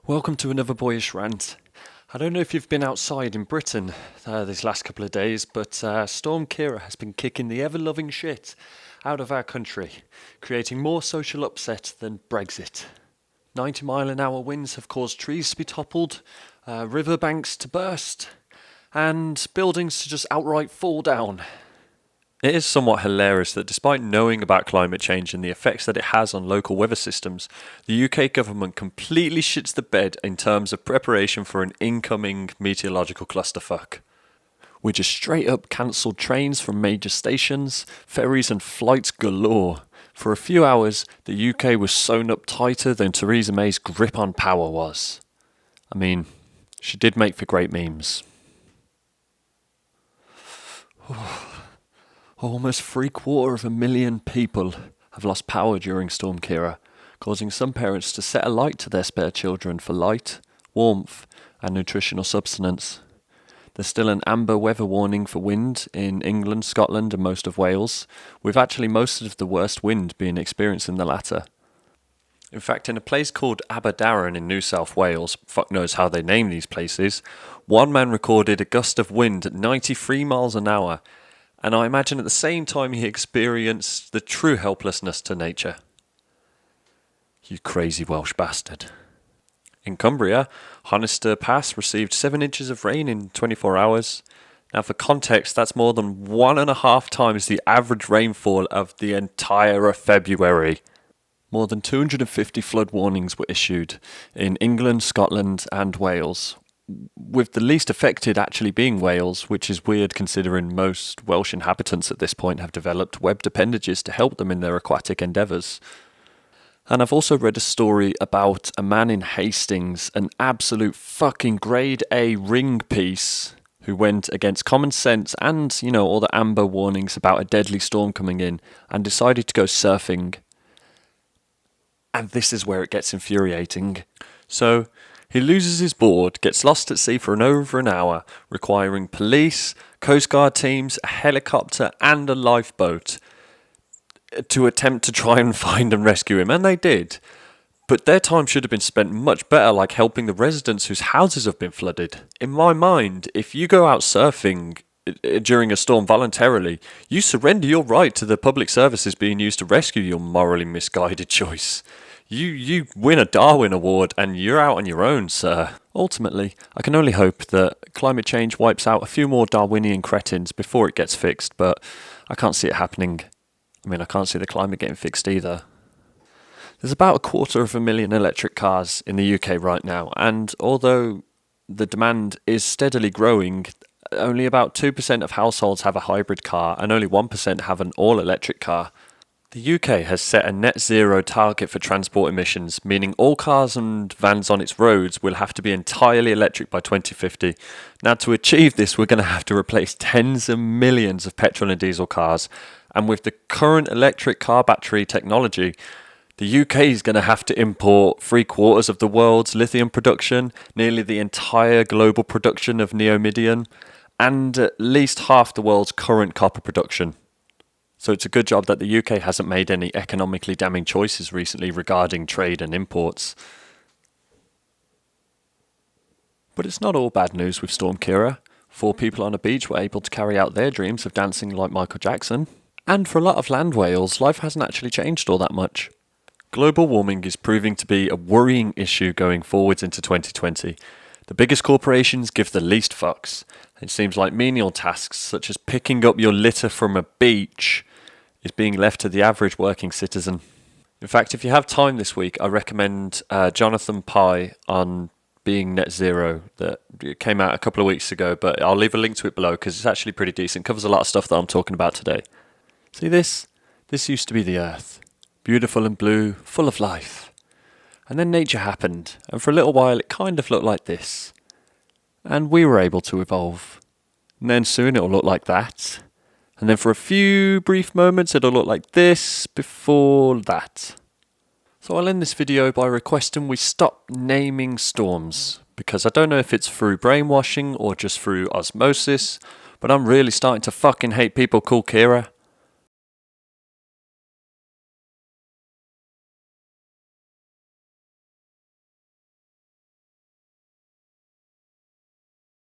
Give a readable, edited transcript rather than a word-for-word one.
Welcome to another Boyish Rant. I don't know if you've been outside in Britain these last couple of days, but Storm Ciara has been kicking the ever-loving shit out of our country, creating more social upset than Brexit. 90-mile-an-hour winds have caused trees to be toppled, riverbanks to burst, and buildings to just outright fall down. It is somewhat hilarious that despite knowing about climate change and the effects that it has on local weather systems, the UK government completely shits the bed in terms of preparation for an incoming meteorological clusterfuck. We just straight up cancelled trains from major stations, ferries and flights galore. For a few hours, the UK was sewn up tighter than Theresa May's grip on power was. I mean, she did make for great memes. Almost 750,000 people have lost power during Storm Ciara, causing some parents to set alight to their spare children for light, warmth, and nutritional sustenance. There's still an amber weather warning for wind in England, Scotland, and most of Wales, with actually most of the worst wind being experienced in the latter. In fact, in a place called Aberdaron in New South Wales, fuck knows how they name these places, one man recorded a gust of wind at 93 miles an hour, and I imagine at the same time he experienced the true helplessness to nature. You crazy Welsh bastard. In Cumbria, Honister Pass received 7 inches of rain in 24 hours. Now for context, that's more than 1.5 times the average rainfall of the entire of February. More than 250 flood warnings were issued in England, Scotland and Wales, with the least affected actually being Wales, which is weird considering most Welsh inhabitants at this point have developed webbed appendages to help them in their aquatic endeavours. And I've also read a story about a man in Hastings, an absolute fucking grade A ring piece, who went against common sense and, all the amber warnings about a deadly storm coming in and decided to go surfing. And this is where it gets infuriating. So he loses his board, gets lost at sea for over an hour, requiring police, Coast Guard teams, a helicopter and a lifeboat to attempt to try and find and rescue him. And they did. But their time should have been spent much better, like helping the residents whose houses have been flooded. In my mind, if you go out surfing during a storm voluntarily, you surrender your right to the public services being used to rescue your morally misguided choice. You win a Darwin Award and you're out on your own, sir. Ultimately, I can only hope that climate change wipes out a few more Darwinian cretins before it gets fixed, but I can't see it happening. I can't see the climate getting fixed either. There's about 250,000 electric cars in the UK right now, and although the demand is steadily growing, only about 2% of households have a hybrid car and only 1% have an all-electric car. The UK has set a net zero target for transport emissions, meaning all cars and vans on its roads will have to be entirely electric by 2050. Now, to achieve this, we're going to have to replace tens of millions of petrol and diesel cars, and with the current electric car battery technology, the UK is going to have to import 3/4 of the world's lithium production, nearly the entire global production of neodymium, and at least half the world's current copper production. So it's a good job that the UK hasn't made any economically damning choices recently regarding trade and imports. But it's not all bad news with Storm Ciara. 4 people on a beach were able to carry out their dreams of dancing like Michael Jackson. And for a lot of land whales, life hasn't actually changed all that much. Global warming is proving to be a worrying issue going forwards into 2020. The biggest corporations give the least fucks. It seems like menial tasks such as picking up your litter from a beach is being left to the average working citizen. In fact, if you have time this week, I recommend Jonathon Pie on being net zero that came out a couple of weeks ago, but I'll leave a link to it below because it's actually pretty decent. It covers a lot of stuff that I'm talking about today. See this? This used to be the Earth. Beautiful and blue, full of life. And then nature happened, and for a little while it kind of looked like this. And we were able to evolve. And then soon it'll look like that. And then for a few brief moments it'll look like this before that. So I'll end this video by requesting we stop naming storms, because I don't know if it's through brainwashing or just through osmosis, but I'm really starting to fucking hate people called Ciara.